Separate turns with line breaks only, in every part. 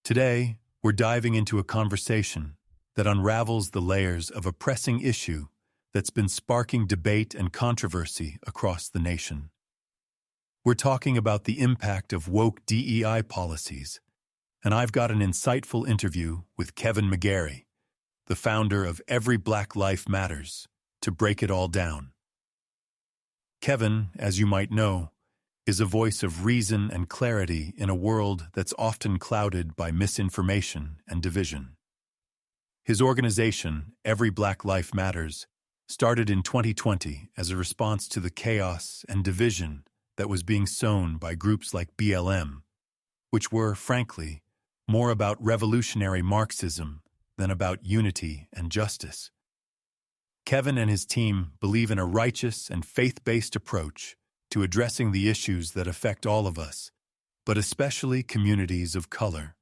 Today, we're diving into a conversation that unravels the layers of a pressing issue that's been sparking debate and controversy across the nation. We're talking about the impact of woke DEI policies, and I've got an insightful interview with Kevin McGary, the founder of Every Black Life Matters, to break it all down. Kevin, as you might know, is a voice of reason and clarity in a world that's often clouded by misinformation and division. His organization, Every Black Life Matters, started in 2020 as a response to the chaos and division that was being sown by groups like BLM, which were, frankly, more about revolutionary Marxism than about unity and justice. Kevin and his team believe in a righteous and faith-based approach to addressing the issues that affect all of us, but especially communities of color.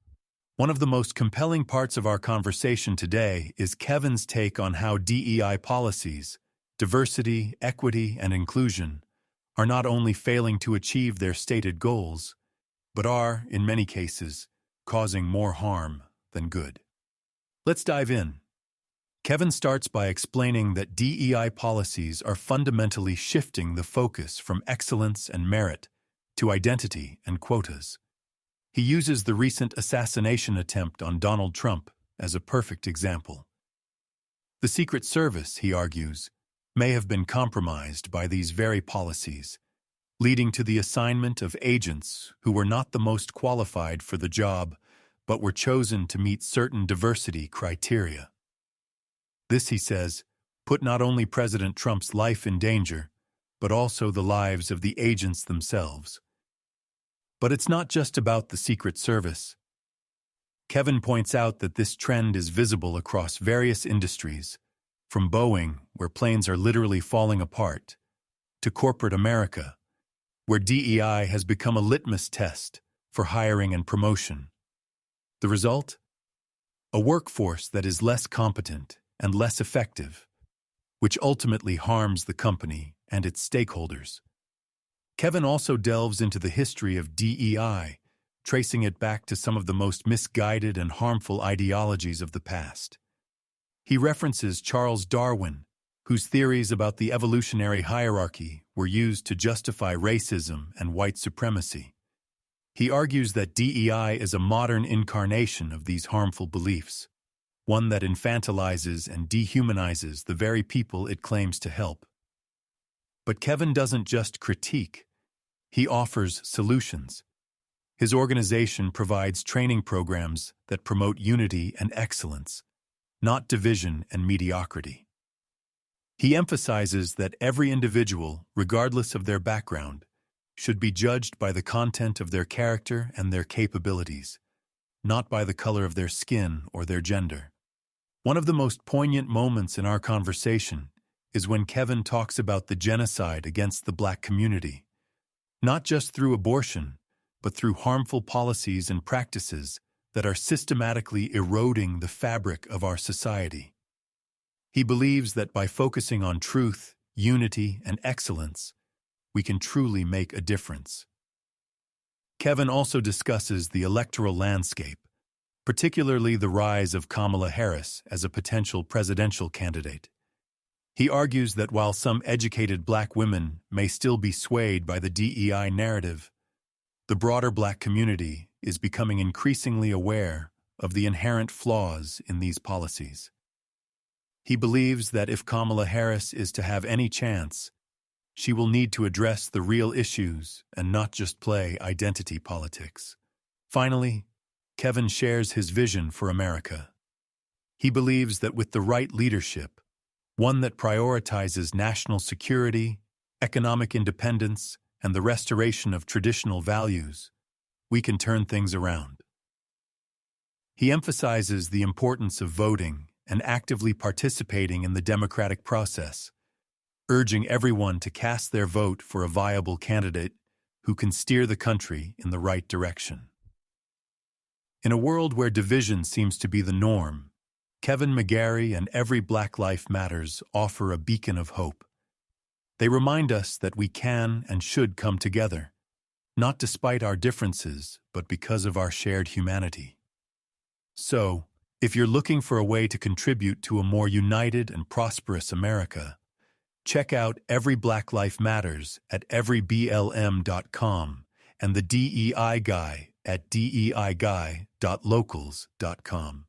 One of the most compelling parts of our conversation today is Kevin's take on how DEI policies, diversity, equity, and inclusion, are not only failing to achieve their stated goals, but are, in many cases, causing more harm than good. Let's dive in. Kevin starts by explaining that DEI policies are fundamentally shifting the focus from excellence and merit to identity and quotas. He uses the recent assassination attempt on Donald Trump as a perfect example. The Secret Service, he argues, may have been compromised by these very policies, leading to the assignment of agents who were not the most qualified for the job, but were chosen to meet certain diversity criteria. This, he says, put not only President Trump's life in danger, but also the lives of the agents themselves. But it's not just about the Secret Service. Kevin points out that this trend is visible across various industries, from Boeing, where planes are literally falling apart, to corporate America, where DEI has become a litmus test for hiring and promotion. The result? A workforce that is less competent and less effective, which ultimately harms the company and its stakeholders. Kevin also delves into the history of DEI, tracing it back to some of the most misguided and harmful ideologies of the past. He references Charles Darwin, whose theories about the evolutionary hierarchy were used to justify racism and white supremacy. He argues that DEI is a modern incarnation of these harmful beliefs, one that infantilizes and dehumanizes the very people it claims to help. But Kevin doesn't just critique. He offers solutions. His organization provides training programs that promote unity and excellence, not division and mediocrity. He emphasizes that every individual, regardless of their background, should be judged by the content of their character and their capabilities, not by the color of their skin or their gender. One of the most poignant moments in our conversation is when Kevin talks about the genocide against the Black community, not just through abortion, but through harmful policies and practices that are systematically eroding the fabric of our society. He believes that by focusing on truth, unity, and excellence, we can truly make a difference. Kevin also discusses the electoral landscape, particularly the rise of Kamala Harris as a potential presidential candidate. He argues that while some educated Black women may still be swayed by the DEI narrative, the broader Black community is becoming increasingly aware of the inherent flaws in these policies. He believes that if Kamala Harris is to have any chance, she will need to address the real issues and not just play identity politics. Finally, Kevin shares his vision for America. He believes that with the right leadership, one that prioritizes national security, economic independence, and the restoration of traditional values, we can turn things around. He emphasizes the importance of voting and actively participating in the democratic process, urging everyone to cast their vote for a viable candidate who can steer the country in the right direction. In a world where division seems to be the norm, Kevin McGary and Every Black Life Matters offer a beacon of hope. They remind us that we can and should come together, not despite our differences, but because of our shared humanity. So, if you're looking for a way to contribute to a more united and prosperous America, check out Every Black Life Matters at everyblm.com and the DEI Guy at deiguy.locals.com.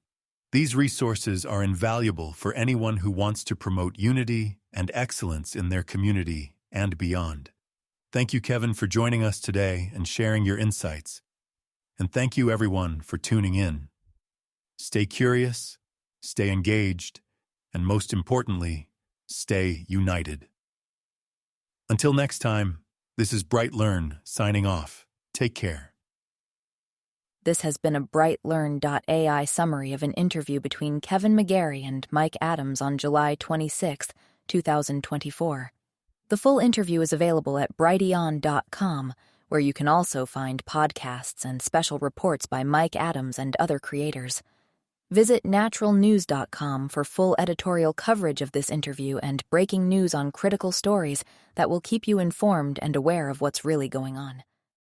These resources are invaluable for anyone who wants to promote unity and excellence in their community and beyond. Thank you, Kevin, for joining us today and sharing your insights. And thank you, everyone, for tuning in. Stay curious, stay engaged, and most importantly, stay united. Until next time, this is BrightLearn signing off. Take care.
This has been a BrightLearn.ai summary of an interview between Kevin McGary and Mike Adams on July 26, 2024. The full interview is available at brighteon.com, where you can also find podcasts and special reports by Mike Adams and other creators. Visit naturalnews.com for full editorial coverage of this interview and breaking news on critical stories that will keep you informed and aware of what's really going on.